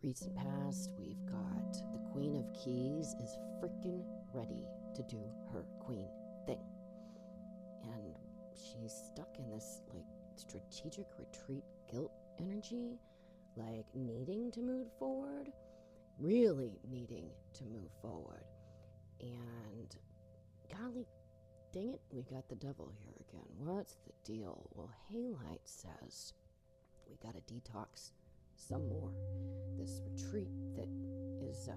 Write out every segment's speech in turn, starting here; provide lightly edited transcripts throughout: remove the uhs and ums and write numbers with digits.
Recent past, we've got the Queen of Keys is freaking ready to do her queen thing. And she's stuck in this like strategic retreat guilt energy, like needing to move forward, really needing to move forward. And golly dang it, we got the devil here again. What's the deal? Well, Halite says we got to detox some more. This retreat that is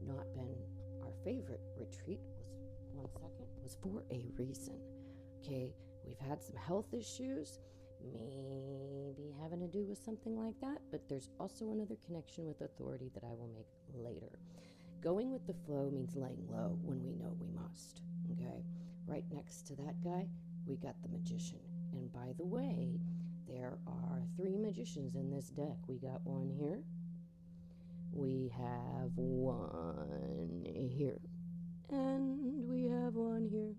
not been our favorite retreat was for a reason. Okay, we've had some health issues, maybe having to do with something like that, but there's also another connection with authority that I will make later. Going with the flow means laying low when we know we must. Okay, right next to that guy, we got the magician. And by the way, there are 3 magicians in this deck. We got one here. We have one here. And we have one here.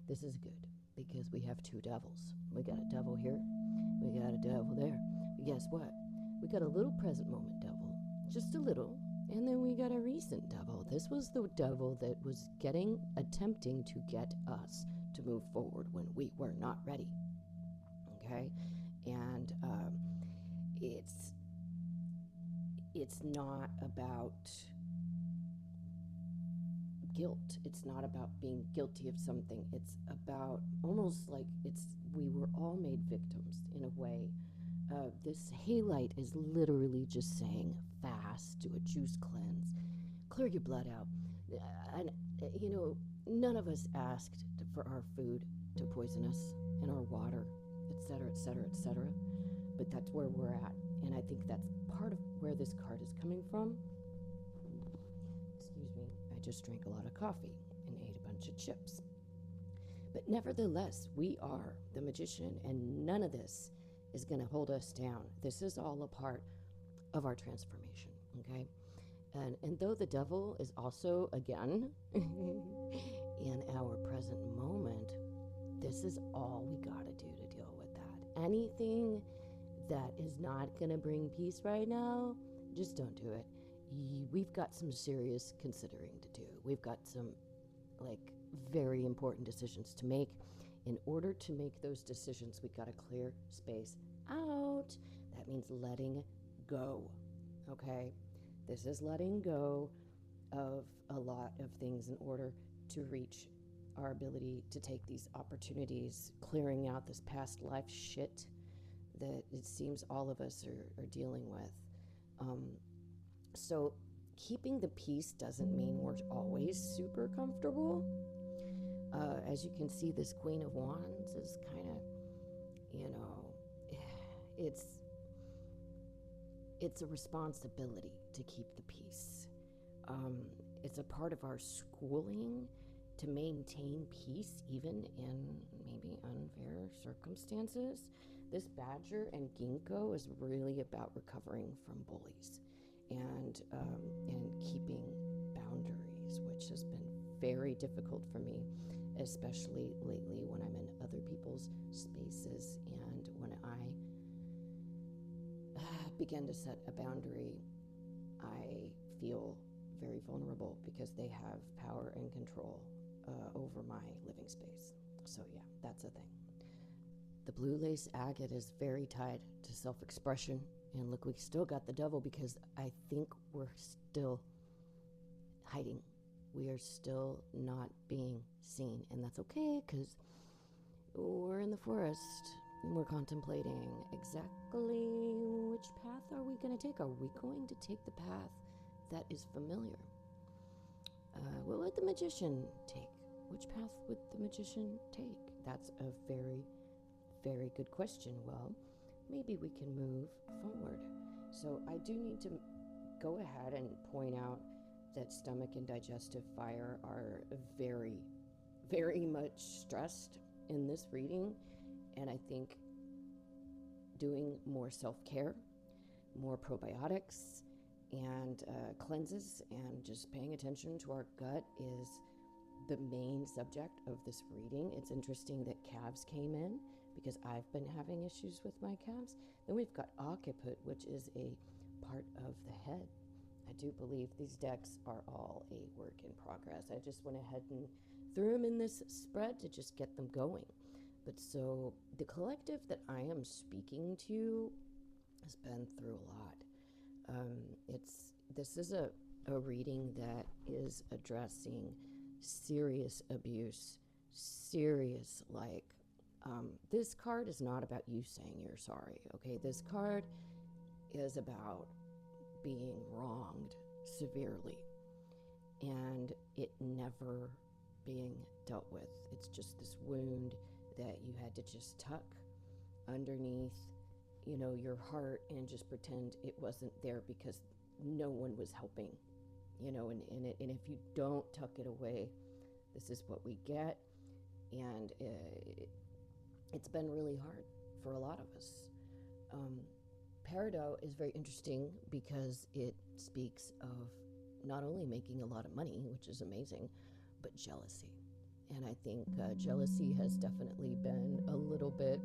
This is good because we have 2 devils. We got a devil here. We got a devil there. But guess what? We got a little present moment devil. Just a little. And then we got a recent devil. This was the devil that was attempting to get us to move forward when we were not ready. Okay? And it's not about guilt. It's not about being guilty of something. It's about almost like we were all made victims in a way. This halite is literally just saying fast, do a juice cleanse, clear your blood out. And none of us asked for our food to poison us and our water, etc., etc., etc. But that's where we're at. And I think that's part of where this card is coming from. Excuse me, I just drank a lot of coffee and ate a bunch of chips. But nevertheless, we are the magician, and none of this is going to hold us down. This is all a part of our transformation, okay? And though the devil is also, again, in our present moment, this is all we got to do to deal with that. Anything that is not going to bring peace right now, just don't do it. We've got some serious considering to do. We've got some, very important decisions to make. In order to make those decisions, we've got to clear space out. That means letting go, okay? This is letting go of a lot of things in order to reach our ability to take these opportunities, clearing out this past life shit that it seems all of us are dealing with. So keeping the peace doesn't mean we're always super comfortable. As you can see, this Queen of Wands is kind of, it's a responsibility to keep the peace. It's a part of our schooling to maintain peace even in maybe unfair circumstances. This badger and ginkgo is really about recovering from bullies and keeping boundaries, which has been very difficult for me, especially lately when I'm in other people's spaces and when I begin to set a boundary, I feel very vulnerable because they have power and control over my living space. So yeah, that's a thing. The blue lace agate is very tied to self-expression. And look, we still got the devil because I think we're still hiding. We are still not being seen. And that's okay because we're in the forest and we're contemplating exactly which path are we going to take. Are we going to take the path that is familiar? What would the magician take? Which path would the magician take? That's a very, very good question. Well, maybe we can move forward. So I do need to go ahead and point out that stomach and digestive fire are very, very much stressed in this reading. And I think doing more self-care, more probiotics, and cleanses, and just paying attention to our gut is the main subject of this reading. It's interesting that calves came in because I've been having issues with my calves. Then we've got occiput, which is a part of the head. I do believe these decks are all a work in progress. I just went ahead and threw them in this spread to just get them going. But so the collective that I am speaking to has been through a lot. This is a reading that is addressing serious abuse, serious, like, this card is not about you saying you're sorry, okay? This card is about being wronged severely and it never being dealt with. It's just this wound that you had to just tuck underneath, you know, your heart and just pretend it wasn't there because no one was helping, you know, and if you don't tuck it away, this is what we get. And it's been really hard for a lot of us. Peridot is very interesting because it speaks of not only making a lot of money, which is amazing, but jealousy. And I think jealousy has definitely been a little bit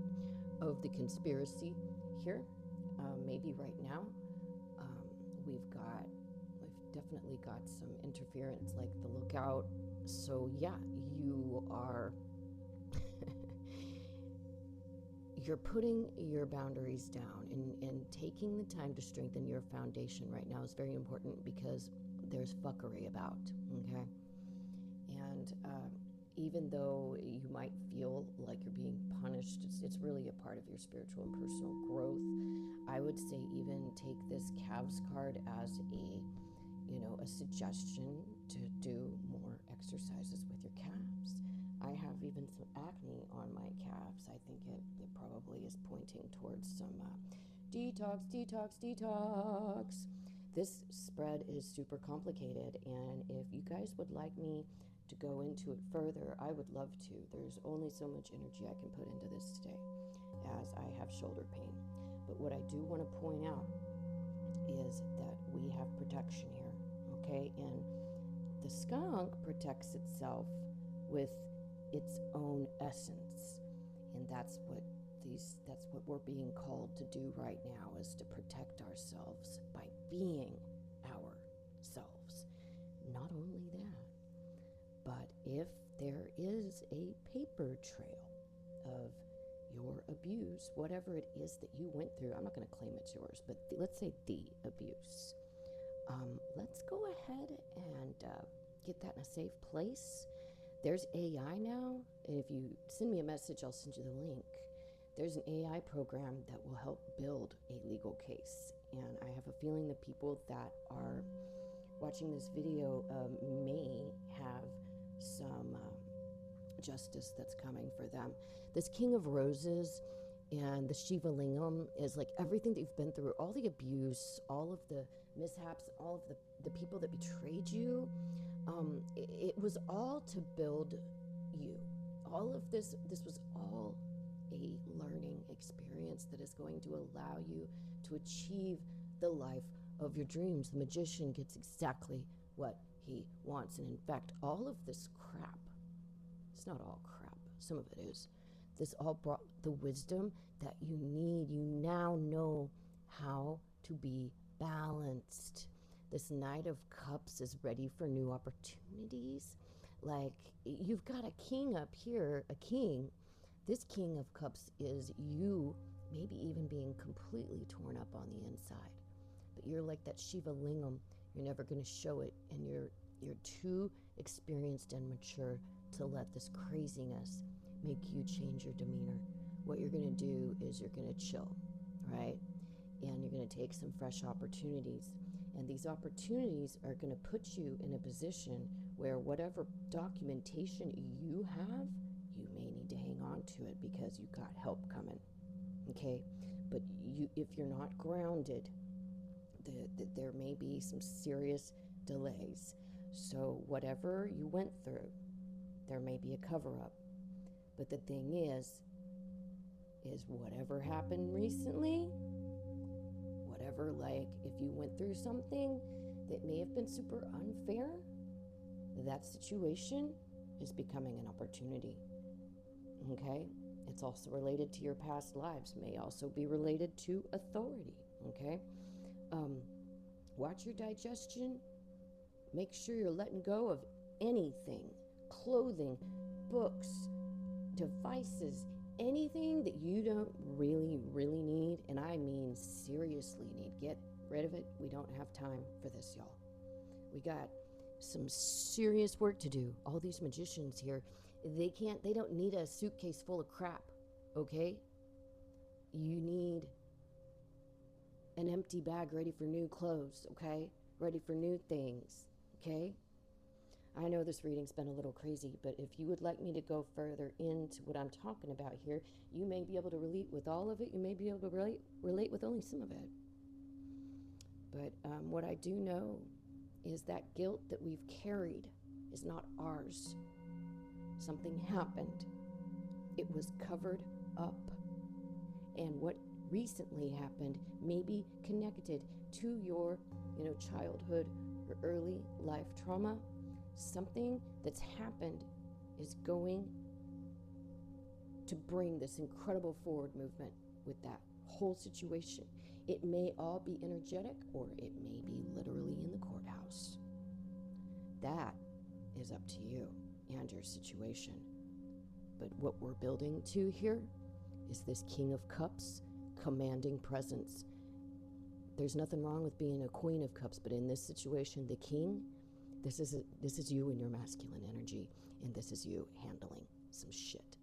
of the conspiracy here. Maybe right now, we've definitely got some interference, like the lookout. So yeah, you are you're putting your boundaries down and taking the time to strengthen your foundation right now is very important because there's fuckery about, okay? And even though you might feel like you're being punished, it's really a part of your spiritual and personal growth. I would say even take this calves card as a suggestion to do more exercises with your calves. I have even some acne on my calves. I think it probably is pointing towards some detox. This spread is super complicated, and if you guys would like me to go into it further, I would love to. There's only so much energy I can put into this today, as I have shoulder pain. But what I do want to point out is that we have protection here, okay? And the skunk protects itself with its own essence, and that's what we're being called to do right now, is to protect ourselves by being ourselves. Not only that, but if there is a paper trail of your abuse, whatever it is that you went through, I'm not going to claim it's yours, but let's say the abuse, let's go ahead and get that in a safe place. There's AI now, and if you send me a message, I'll send you the link. There's an AI program that will help build a legal case, and I have a feeling the people that are watching this video may have some justice that's coming for them. This King of Roses and the Shiva Lingam is like everything that you've been through, all the abuse, all of the mishaps, all of the people that betrayed you. It was all to build you. All of this was all a learning experience that is going to allow you to achieve the life of your dreams. The magician gets exactly what he wants. And in fact, all of this crap, it's not all crap, some of it is, this all brought the wisdom that you need. You now know how to be balanced. This Knight of Cups is ready for new opportunities. Like, you've got a king up here, a king. This King of Cups is you maybe even being completely torn up on the inside. But you're like that Shiva Lingam. You're never going to show it, and you're too experienced and mature to let this craziness make you change your demeanor. What you're going to do is you're going to chill, right? And you're going to take some fresh opportunities. And these opportunities are going to put you in a position where whatever documentation you have, you may need to hang on to it because you got help coming, okay? But if you're not grounded, there may be some serious delays. So whatever you went through, there may be a cover-up. But the thing is whatever happened recently, whatever, like, if you went through something that may have been super unfair, that situation is becoming an opportunity, okay? It's also related to your past lives, may also be related to authority, okay? Watch your digestion. Make sure you're letting go of anything, clothing, books, devices, anything that you don't really need, and I mean seriously need. Get rid of it. We don't have time for this, y'all. We got some serious work to do. All these magicians here, they don't need a suitcase full of crap, okay? You need an empty bag ready for new clothes, okay? Ready for new things, okay? I know this reading's been a little crazy, but if you would like me to go further into what I'm talking about here, you may be able to relate with all of it. You may be able to relate with only some of it. But what I do know is that guilt that we've carried is not ours. Something happened. It was covered up. And what recently happened may be connected to your, childhood or early life trauma. Something that's happened is going to bring this incredible forward movement with that whole situation. It may all be energetic, or it may be literally in the courthouse. That is up to you and your situation. But what we're building to here is this King of Cups commanding presence. There's nothing wrong with being a Queen of Cups, but in this situation, the King, this is you and your masculine energy, and this is you handling some shit.